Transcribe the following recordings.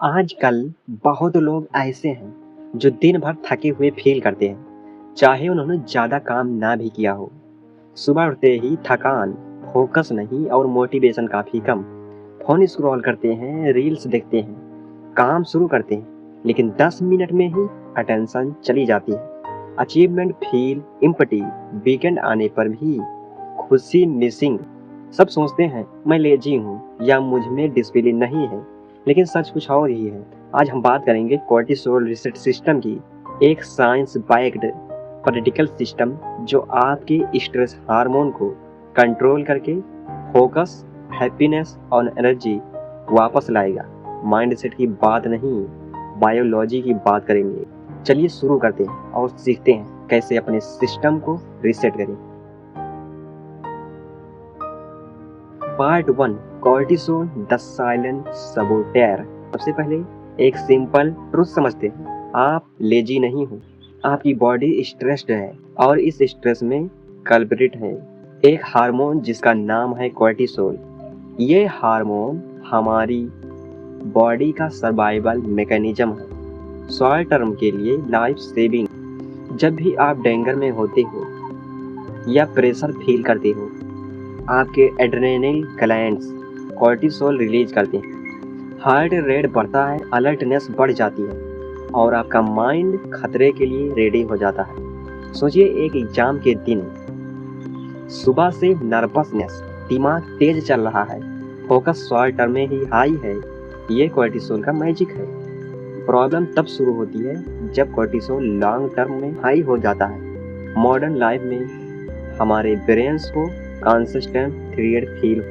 आजकल बहुत लोग ऐसे हैं जो दिन भर थके हुए फील करते हैं, चाहे उन्होंने ज़्यादा काम ना भी किया हो। सुबह उठते ही थकान, फोकस नहीं और मोटिवेशन काफ़ी कम। फ़ोन स्क्रॉल करते हैं, रील्स देखते हैं, काम शुरू करते हैं, लेकिन 10 मिनट में ही अटेंशन चली जाती है। अचीवमेंट फील इम्पटी, वीकेंड आने पर भी खुशी मिसिंग। सब सोचते हैं मैं लेजी हूँ या मुझ में डिसिप्लिन नहीं है, लेकिन सच कुछ और ही है। आज हम बात करेंगे कोर्टिसोल रीसेट सिस्टम की, एक साइंस बैक्ड पॉलिटिकल सिस्टम जो आपके स्ट्रेस हार्मोन को कंट्रोल करके फोकस, हैप्पीनेस और एनर्जी वापस लाएगा। माइंडसेट की बात नहीं, बायोलॉजी की बात करेंगे। चलिए शुरू करते हैं और सीखते हैं कैसे अपने सिस्टम को रीसेट करें। Part 1, cortisol the silent saboteur. सबसे पहले एक सिंपल ट्रुथ समझते हैं, आप लेजी नहीं हो, आपकी बॉडी स्ट्रेस्ड है और इस स्ट्रेस में कल्प्रिट है एक हार्मोन जिसका नाम है कोर्टिसोल। ये हार्मोन हमारी बॉडी का सर्वाइवल मैकेनिज्म है, शॉर्ट टर्म के लिए लाइफ सेविंग। जब भी आप डेंगर में होते हो या प्रेशर फील करते हो, आपके एड्रेनल ग्लैंड्स कोर्टिसोल रिलीज करते हैं, हार्ट रेट बढ़ता है, अलर्टनेस बढ़ जाती है और आपका माइंड खतरे के लिए रेडी हो जाता है। सोचिए एक एग्जाम के दिन, सुबह से नर्वसनेस, दिमाग तेज चल रहा है, फोकस शॉर्ट टर्म में ही हाई है। ये कोर्टिसोल का मैजिक है। प्रॉब्लम तब शुरू होती है जब कोर्टिसोल लॉन्ग टर्म में हाई हो जाता है। मॉडर्न लाइफ में हमारे ब्रेन्स को कंसिस्टेंट थ्रेड फील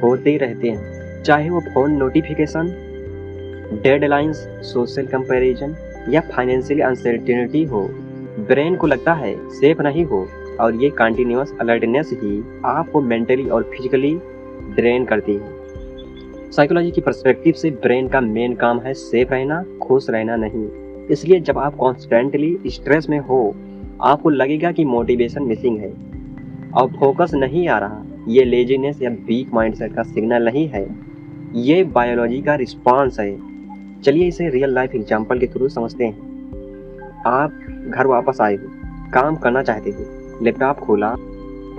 होते रहते हैं, चाहे वो phone notification, deadlines, social comparison या फाइनेंशियल अनसर्टेनिटी हो। ब्रेन को लगता है सेफ नहीं हो और ये कंटिन्यूअस अलर्टनेस ही आपको मेंटली और फिजिकली ड्रेन करती है। साइकोलॉजी की पर्सपेक्टिव से ब्रेन का मेन काम है सेफ रहना, खुश रहना नहीं। इसलिए जब आप कॉन्स्टेंटली स्ट्रेस में हो, आपको लगेगा कि मोटिवेशन मिसिंग है और फोकस नहीं आ रहा। ये लेजीनेस या वीक माइंडसेट का सिग्नल नहीं है, ये बायोलॉजी का रिस्पॉन्स है। चलिए इसे रियल लाइफ एग्जांपल के थ्रू समझते हैं। आप घर वापस आए हो, काम करना चाहते हो, लैपटॉप खोला,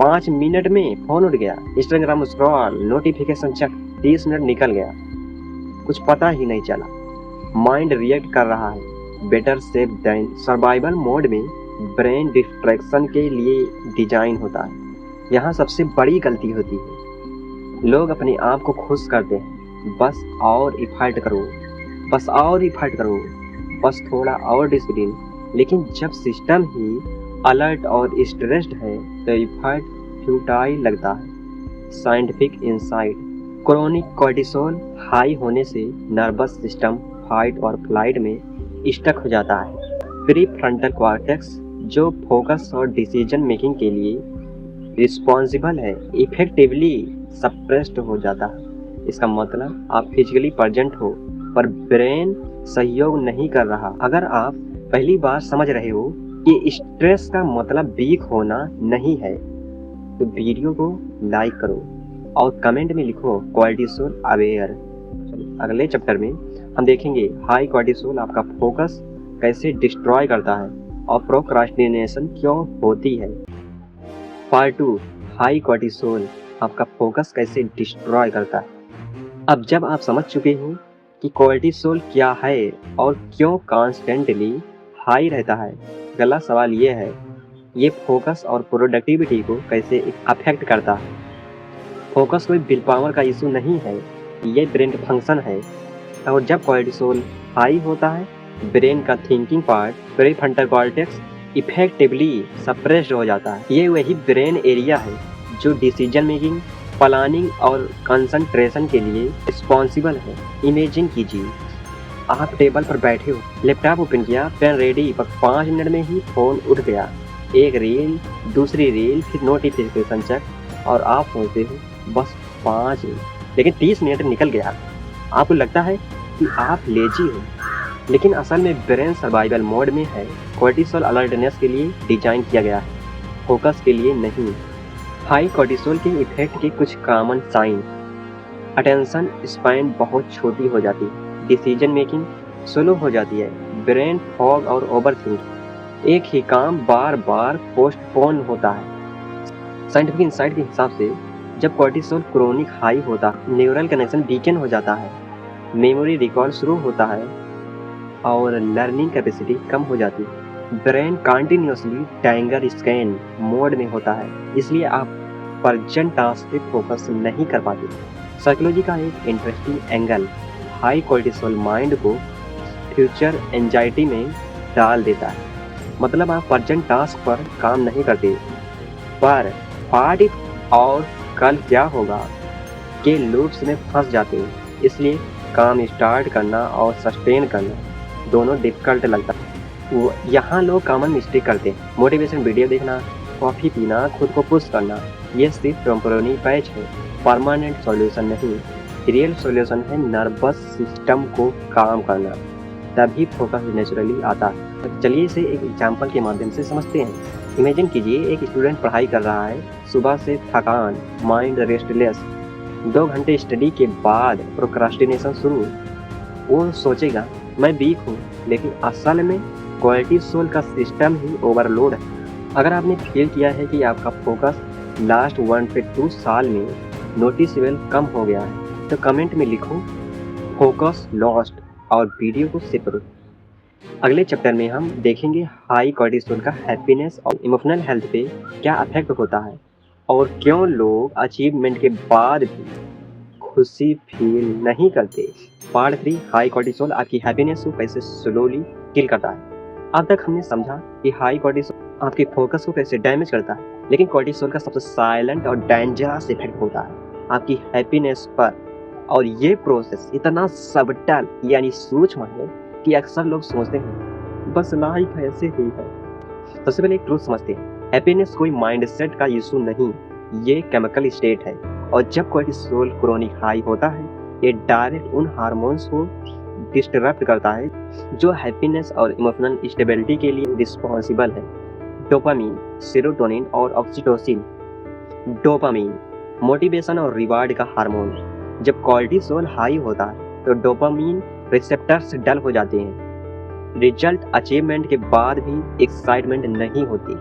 5 मिनट में फोन उठ गया, Instagram scroll, notification check, 30 minute निकल गया, कुछ पता ही नहीं चला। माइंड रिएक्ट कर रहा है, better safe than survival mode में। ब्रेन डिस्ट्रैक्शन के लिए डिजाइन होता है। यहाँ सबसे बड़ी गलती होती है, लोग अपने आप को खुश करते हैं, बस और इफर्ट करो, बस और इफर्ट करो, बस थोड़ा और डिसिप्लिन। लेकिन जब सिस्टम ही अलर्ट और स्ट्रेस्ड है तो इफर्ट फ्यूटाइल लगता है। Scientific insight, chronic cortisol high होने से नर्वस सिस्टम फाइट और फ्लाइट में स्टक हो जाता है। प्रीफ्रंटल कॉर्टेक्स जो फोकस और डिसीजन मेकिंग के लिए रिस्पॉन्सिबल है, इफेक्टिवली सप्रेस्ड हो जाता है। इसका मतलब आप फिजिकली प्रेजेंट हो पर ब्रेन सहयोग नहीं कर रहा। अगर आप पहली बार समझ रहे हो कि स्ट्रेस का मतलब वीक होना नहीं है, तो वीडियो को लाइक करो और कमेंट में लिखो कोर्टिसोल अवेयर। अगले चैप्टर में हम देखेंगे हाई कोर्टिसोल आपका फोकस कैसे डिस्ट्रॉय करता है और प्रोक्रास्टिनेशन क्यों होती है। पार्ट 2, हाई कोर्टिसोल आपका फोकस कैसे डिस्ट्रॉय करता है। अब जब आप समझ चुके हो कि कोर्टिसोल क्या है और क्यों कॉन्स्टेंटली हाई रहता है, अगला सवाल ये है, ये फोकस और प्रोडक्टिविटी को कैसे अफेक्ट करता है। फोकस कोई विल पावर का इशू नहीं है, ये ब्रेन का फंक्शन है। और जब कोर्टिसोल हाई होता है, ब्रेन का thinking part prefrontal cortex effectively suppressed हो जाता है। ये वही ब्रेन एरिया है जो डिसीजन मेकिंग, प्लानिंग और कंसंट्रेशन के लिए रिस्पॉन्सिबल है। इमेजिन कीजिए आप टेबल पर बैठे हो, लैपटॉप ओपन किया, पेन रेडी, पर 5 मिनट में ही फोन उठ गया। एक रील, दूसरी रील, फिर नोटिफिकेशन चेक और आप सोचते हो बस 5 मिनट, लेकिन 30 मिनट निकल गया। आपको लगता है कि आप लेजी हो, लेकिन असल में ब्रेन सर्वाइवल मोड में है। कोर्टिसोल अलर्टनेस के लिए डिजाइन किया गया है, फोकस के लिए नहीं। हाई कोर्टिसोल के इफेक्ट के कुछ कॉमन साइन, अटेंशन स्पैन बहुत छोटी हो जाती है, डिसीजन मेकिंग स्लो हो जाती है, ब्रेन फॉग और ओवरथिंकिंग, एक ही काम बार बार पोस्टपोन होता है। साइंटिफिक इंसाइट के हिसाब से जब कॉर्टिसोल क्रोनिक हाई होता है, न्यूरल कनेक्शन वीकन हो जाता है, मेमोरी रिकॉल शुरू होता है और लर्निंग कैपेसिटी कम हो जाती है। ब्रेन कंटिन्यूअसली टैंगर स्कैन मोड में होता है, इसलिए आप प्रेजेंट टास्क पे फोकस नहीं कर पाते। साइकोलॉजी का एक interesting angle, high cortisol mind को फ्यूचर एंजाइटी में डाल देता है। मतलब आप प्रेजेंट टास्क पर काम नहीं करते, पर व्हाट इफ और कल क्या होगा के लूप्स में फंस जाते हैं। इसलिए काम स्टार्ट करना और सस्टेन करना दोनों डिफिकल्ट लगता है। यहाँ लोग कॉमन मिस्टेक करते हैं, मोटिवेशन वीडियो देखना, कॉफ़ी पीना, खुद को पुश करना, ये सिर्फ टेम्पोररी पैच है, परमानेंट सॉल्यूशन नहीं। रियल सॉल्यूशन है नर्वस सिस्टम को काम करना, तभी फोकस नेचुरली आता है। चलिए इसे एक एग्जाम्पल के माध्यम से समझते हैं। इमेजिन कीजिए एक स्टूडेंट पढ़ाई कर रहा है, सुबह से थकान, माइंड रेस्टलेस, 2 घंटे स्टडी के बाद प्रोक्रास्टिनेशन शुरू। वो सोचेगा मैं वीक हूँ, लेकिन असल में कॉर्टिसोल का सिस्टम ही ओवरलोड है। अगर आपने फील किया है कि आपका फोकस लास्ट 1 से 2 साल में नोटिसेबल कम हो गया है, तो कमेंट में लिखो फोकस लॉस्ट और वीडियो को शेयर करो। अगले चैप्टर में हम देखेंगे हाई कॉर्टिसोल का हैप्पीनेस और इमोशनल हेल्थ पे क्या अफेक्ट होता है और क्यों लोग अचीवमेंट के बाद भी खुशी फील नहीं करते। पार्ट 3, हाई कॉर्टिसोल आपकी हैप्पीनेस को कैसे स्लोली किल करता है। अब तक हमने समझा कि हाई कॉर्टिसोल आपके फोकस को कैसे डैमेज करता है, लेकिन कॉर्टिसोल का सबसे साइलेंट और डेंजरस इफेक्ट होता है आपकी हैप्पीनेस पर। और ये प्रोसेस इतना सबटल यानी सूक्ष्म है कि अक्सर लोग सोचते हैं बस लाइफ ऐसे ही है। सबसे पहले एक ट्रूथ समझते हैं, हैप्पीनेस कोई माइंडसेट का इशू नहीं, ये केमिकल स्टेट है। और जब कॉर्टिसोल क्रोनिक हाई होता है, ये डायरेक्ट उन हार्मोन्स को डिस्टरप्ट करता है जो हैप्पीनेस और इमोशनल स्टेबिलिटी के लिए रिस्पॉन्सिबल है। डोपामीन, सेरोटोनिन और ऑक्सीटोसिन। डोपामीन मोटिवेशन और रिवार्ड का हार्मोन। जब कॉर्टिसोल हाई होता है तो डोपामीन रिसेप्टर्स डल हो जाते हैं। रिजल्ट अचीवमेंट के बाद भी एक्साइटमेंट नहीं होती,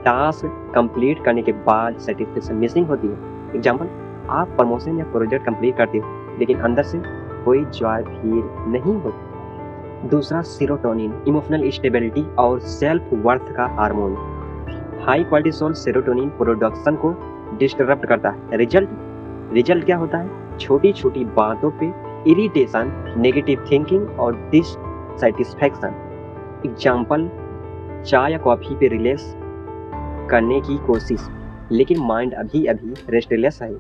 टास्क कंप्लीट करने के बाद सेटिस्फेक्शन मिसिंग होती है। एग्जांपल, आप प्रमोशन या प्रोजेक्ट कंप्लीट करते हो लेकिन अंदर से कोई जॉय फील नहीं होती। दूसरा, सेरोटोनिन, इमोशनल स्टेबिलिटी और सेल्फ वर्थ का hormone. High cortisol serotonin production को डिस्टरप्ट करता है। रिजल्ट क्या होता है? छोटी छोटी बातों पे इरिटेशन, नेगेटिव थिंकिंग और डिससैटिस्फैक्शन। एग्जाम्पल, चाय या कॉफी पे रिलैक्स करने की कोशिश, लेकिन माइंड अभी रेस्टलेस है।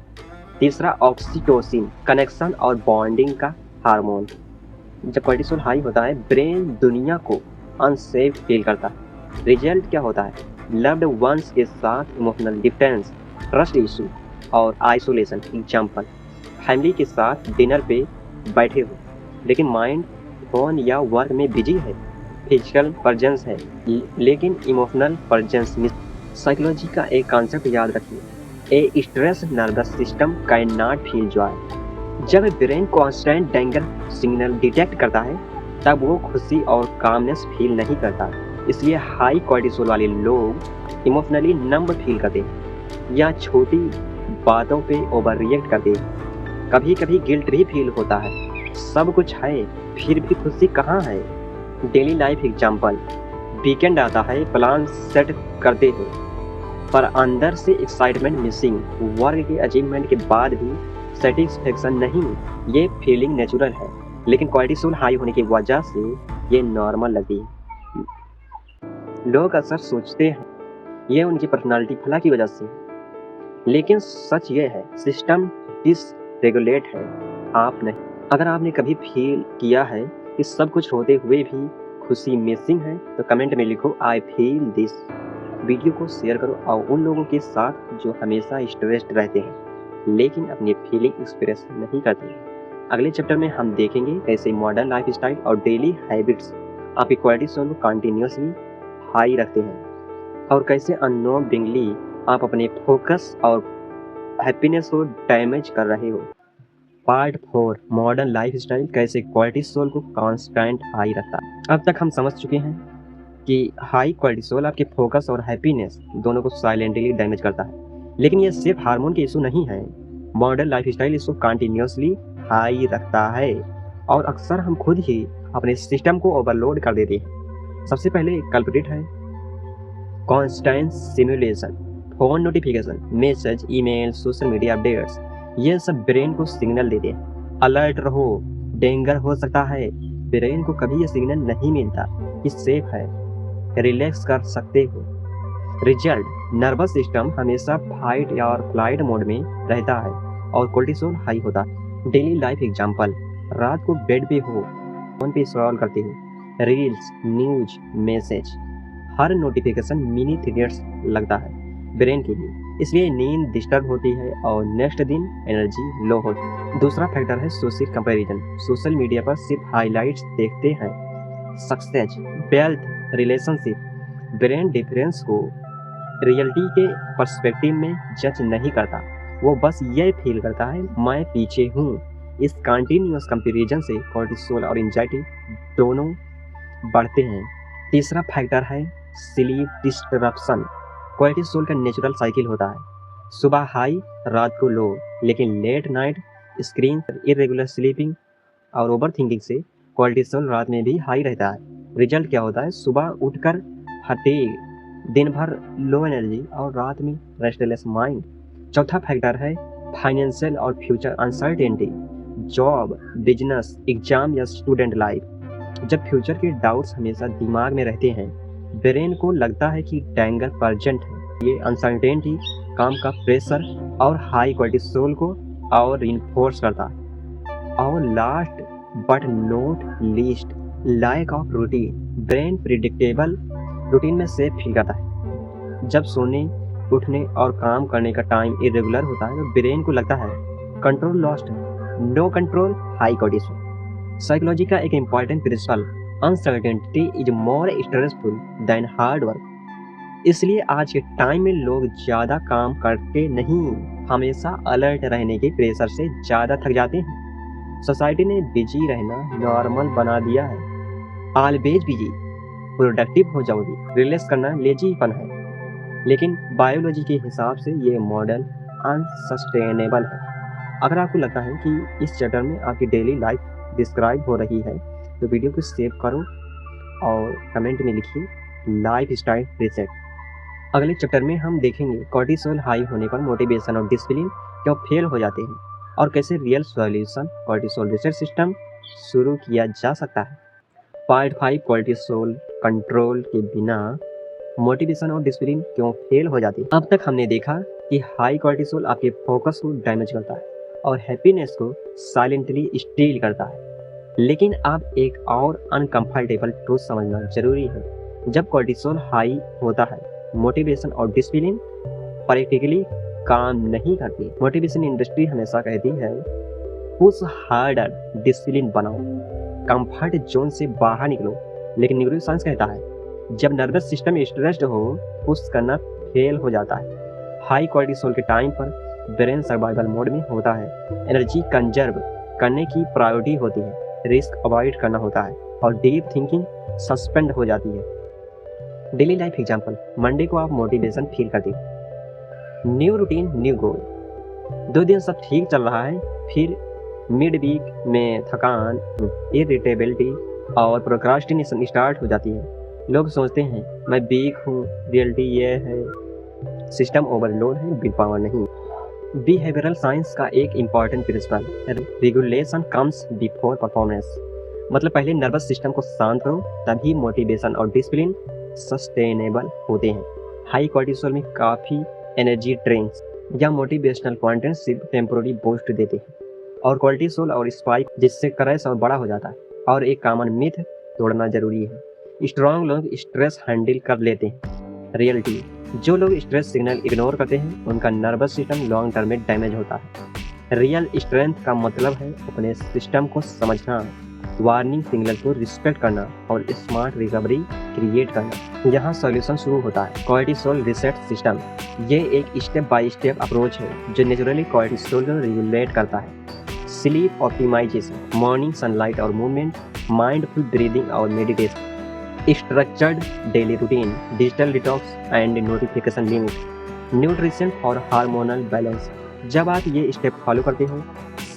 तीसरा, ऑक्सीटोसिन, कनेक्शन और बॉन्डिंग का हार्मोन। जब कॉर्टिसोल हाई होता है, ब्रेन दुनिया को अनसेफ फील करता है। रिजल्ट क्या होता है? लव्ड वंस के साथ इमोशनल डिस्टेंस, ट्रस्ट इशू और आइसोलेशन। एग्जाम्पल, फैमिली के साथ डिनर पे बैठे हो लेकिन माइंड फोन या वर्क में बिजी है। फिजिकल प्रेजेंस है लेकिन इमोशनल प्रेजेंस मिस। साइकोलॉजी का एक कॉन्सेप्ट याद रखिए, a stress nervous system can not feel joy. जब brain constant danger signal detect करता है तब वो खुशी और कामनेस फील नहीं करता। इसलिए हाई कॉर्टिसोल वाले लोग इमोशनली नंब फील करते हैं या छोटी बातों पे ओवर रिएक्ट करते हैं। कभी कभी गिल्ट भी फील होता है, सब कुछ है फिर भी खुशी कहाँ है। डेली लाइफ एग्जाम्पल, वीकेंड आता है, प्लान सेट करते हो पर अंदर से एक्साइटमेंट मिसिंग, वर्क के अचीवमेंट के बाद भी सेटिस्फेक्शन नहीं। ये फीलिंग नेचुरल है लेकिन कॉर्टिसोल हाई होने की वजह से ये नॉर्मल लगती है। लोग अक्सर सोचते हैं ये उनकी पर्सनालिटी फला की वजह से, लेकिन सच ये है सिस्टम डिसरेगुलेट है, आप नहीं। अगर आपने कभी फील किया है कि सब कुछ होते हुए भी खुशी मिसिंग है तो कमेंट में लिखो आई फील दिस। वीडियो को शेयर करो और उन लोगों के साथ जो हमेशा स्ट्रेस्ड रहते हैं लेकिन अपनी फीलिंग एक्सप्रेस नहीं करते। अगले चैप्टर में हम देखेंगे कैसे मॉडर्न लाइफस्टाइल और डेली हैबिट्स आपकी कॉर्टिसोल को कंटिन्यूअसली हाई रखते हैं और कैसे अननोइंगली आप अपने फोकस और हैप्पीनेस को डैमेज कर रहे हो। पार्ट 4 मॉडर्न लाइफस्टाइल कैसे कोर्टिसोल को कांस्टेंट हाई रखता है। अब तक हम समझ चुके हैं कि हाई कोर्टिसोल आपके फोकस और हैप्पीनेस दोनों को साइलेंटली डैमेज करता है। लेकिन ये सिर्फ हार्मोन के इशू नहीं है, मॉडर्न लाइफस्टाइल इसको कंटिन्यूअसली हाई रखता है और अक्सर हम खुद ही अपने सिस्टम को ओवरलोड कर देते हैं। सबसे पहले कल्प्रिट है constant stimulation, phone notification, message, email, social media updates, ये सब ब्रेन को सिग्नल देते हैं अलर्ट रहो, डेंजर हो सकता है। ब्रेन को कभी ये सिग्नल नहीं मिलता कि सेफ है, रिलैक्स कर सकते हो। रिजल्ट, नर्वस सिस्टम हमेशा फाइट या फ्लाइट मोड में रहता है और कोर्टिसोल हाई होता है। डेली लाइफ एग्जांपल, रात को बेड पे हो, फोन पे स्क्रॉल करते हो, रील्स, न्यूज, मैसेज, हर नोटिफिकेशन मिनी थ्रेट्स लगता है ब्रेन के लिए, इसलिए नींद डिस्टर्ब होती है और नेक्स्ट दिन एनर्जी लो होती है। दूसरा फैक्टर है सोशल कंपैरिजन, सोशल मीडिया पर सिर्फ हाइलाइट्स देखते हैं, success, wealth, relationship. Brain difference को रियलिटी के पर्सपेक्टिव में जज नहीं करता, वो बस ये फील करता है मैं पीछे हूँ। इस कंटिन्यूअस कंपैरिजन से कोर्टिसोल और एंजाइटी दोनों बढ़ते हैं। तीसरा फैक्टर है स्लीप डिस्टरप्शन। कोर्टिसोल का नेचुरल साइकिल होता है, सुबह हाई, रात को लो, लेकिन late night screen, irregular sleeping और ओवर थिंकिंग से कोर्टिसोल रात में भी हाई रहता है। रिजल्ट क्या होता है, सुबह उठकर फटीग, दिन भर लो एनर्जी और रात में रेस्टलेस माइंड। चौथा फैक्टर है फाइनेंशियल और future uncertainty, job, business, exam या स्टूडेंट लाइफ। जब फ्यूचर के डाउट्स हमेशा दिमाग में रहते हैं, ब्रेन को लगता है कि डेंजर प्रेजेंट है। ये अनसर्टेनिटी काम का प्रेशर और हाई कोर्टिसोल को और रिइंफोर्स करता है। और last but not least, lack of routine. Brain predictable routine में सेफ फील करता है। जब सोने, उठने और काम करने का टाइम इरेगुलर होता है तो ब्रेन को लगता है कंट्रोल लॉस्ट है, no control, high cortisol. Psychology का एक important principle, uncertainty is more stressful than hard work. इसलिए आज के टाइम में लोग ज़्यादा काम करके नहीं, हमेशा अलर्ट रहने के प्रेशर से ज़्यादा थक जाते हैं। सोसाइटी ने बिजी रहना नॉर्मल बना दिया है। ऑलवेज बिजी, प्रोडक्टिव हो जाओगे, रिलैक्स करना लेजीपन है। लेकिन बायोलॉजी के हिसाब से ये मॉडल अनसस्टेनेबल है। अगर आपको लगता है कि इस चैप्टर में आपकी डेली लाइफ डिस्क्राइब हो रही है तो वीडियो को सेव करो और कमेंट में लिखिए लाइफ स्टाइल रीसेट। अगले चैप्टर में हम देखेंगे कोर्टिसोल हाई होने पर मोटिवेशन और डिसिप्लिन क्यों फेल हो जाते हैं और कैसे real solution cortisol reset system शुरू किया जा सकता है। पार्ट 5 कोर्टिसोल कंट्रोल के बिना मोटिवेशन और डिसिप्लिन क्यों फेल हो जाती है। अब तक हमने देखा कि हाई कोर्टिसोल आपके फोकस को डैमेज करता है और हैप्पीनेस को साइलेंटली स्टील करता है। लेकिन अब एक और अनकंफर्टेबल ट्रूथ समझना जरूरी है। जब कोर्टिसोल हाई होता है, मोटिवेशन और डिसिप्लिन प्रैक्टिकली काम नहीं करती। मोटिवेशन इंडस्ट्री हमेशा कहती है पुश हार्डर, डिसिप्लिन बनाओ, कंफर्ट जोन से बाहर निकलो। लेकिन न्यूरो साइंस कहता है जब नर्वस सिस्टम स्ट्रेस्ड हो, पुश करना फेल हो जाता है। हाई कोर्टिसोल के टाइम पर ब्रेन सर्वाइवल मोड में होता है, एनर्जी कंजर्व करने की प्रायोरिटी होती है, रिस्क अवॉइड करना होता है और डीप थिंकिंग सस्पेंड हो जाती है। डेली लाइफ एग्जांपल, मंडे को आप मोटिवेशन फील करते हो, न्यू रूटीन, न्यू गोल। 2 दिन सब ठीक चल रहा है, फिर मिड वीक में थकान, इरिटेबिलिटी और प्रोक्रास्टिनेशन स्टार्ट हो जाती है। लोग सोचते हैं मैं वीक हूँ, रियलिटी ये है सिस्टम ओवरलोड है, विल पावर नहीं। बिहेवियरल साइंस का एक important principal, regulation comes before performance. मतलब पहले नर्वस सिस्टम को शांत करो, तभी मोटिवेशन और डिसिप्लिन सस्टेनेबल होते हैं। हाई कोर्टिसोल में काफ़ी एनर्जी ड्रिंक्स या मोटिवेशनल कंटेंट सिर्फ टेम्पोररी बूस्ट देते हैं और कोर्टिसोल और स्पाइक जिससे क्रैश और बड़ा हो जाता है। और एक कॉमन मिथ तोड़ना जरूरी है, स्ट्रॉन्ग लोग स्ट्रेस हैंडल कर लेते हैं। रियलिटी, जो लोग स्ट्रेस सिग्नल इग्नोर करते हैं उनका नर्वस सिस्टम लॉन्ग टर्म में डैमेज होता है। रियल स्ट्रेंथ का मतलब है अपने सिस्टम को समझना, वार्निंग सिग्नल को रिस्पेक्ट करना और स्मार्ट रिकवरी क्रिएट करना। यहाँ सॉल्यूशन शुरू होता है कोर्टिसोल रीसेट सिस्टम। ये एक स्टेप बाय स्टेप अप्रोच है जो नेचुरली कोर्टिसोल को रेगुलेट करता है। स्लीप ऑप्टिमाइजेशन, मॉर्निंग सनलाइट और मूवमेंट, माइंडफुल ब्रीदिंग और meditation, structured daily routine, digital detox and notification limit, nutrition और हार्मोनल बैलेंस। जब आप ये स्टेप फॉलो करते हो,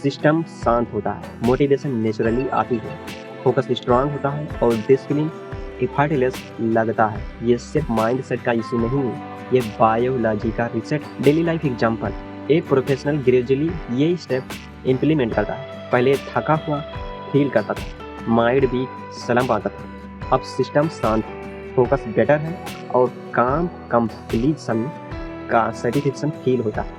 सिस्टम शांत होता है, मोटिवेशन नेचुरली आती है, फोकस स्ट्रांग होता है और डिसिप्लिन इफर्टलेस लगता है। ये सिर्फ माइंड सेट का इशू नहीं है, ये बायोलॉजी का रिसेट। डेली लाइफ एग्जाम्पल, एक प्रोफेशनल ग्रेजुअली ये स्टेप इम्प्लीमेंट करता है। पहले थका हुआ फील करता था, माइंड वीक, स्लम्प आता था। अब सिस्टम शांत, फोकस बेटर है और काम कंप्लीशन का सेटिस्फेक्शन फील होता है।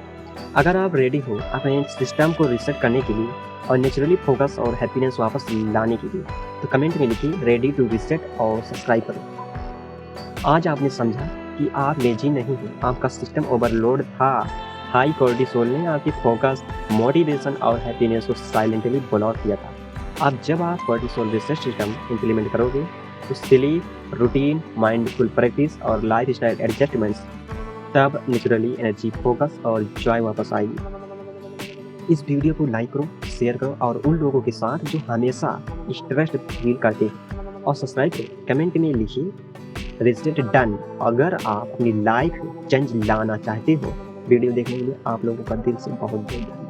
अगर आप रेडी हो अपने सिस्टम को रिसेट करने के लिए और नेचुरली फोकस और हैप्पीनेस वापस लाने के लिए, तो कमेंट में लिखिए रेडी टू रिसेट और सब्सक्राइब करो। आज आपने समझा कि आप लेजी नहीं हो, आपका सिस्टम ओवरलोड था। हाई कोर्टिसोल ने आपके फोकस, मोटिवेशन और हैप्पीनेस को साइलेंटली ब्लॉक किया था। अब जब आप कोर्टिसोल रिसेट सिस्टम इंप्लीमेंट करोगे तो स्लीप, रूटीन, माइंडफुल प्रैक्टिस और लाइफस्टाइल एडजस्टमेंट्स, तब नेचुरली एनर्जी, फोकस और जॉय वापस आएगी। इस वीडियो को लाइक करो, शेयर करो और उन लोगों के साथ जो हमेशा स्ट्रेस्ड फील करते हैं, और सब्सक्राइब करो। कमेंट में लिखिए रिसेट डन अगर आप अपनी लाइफ में चेंज लाना चाहते हो। वीडियो देखने के लिए आप लोगों का दिल से बहुत बहुत धन्यवाद।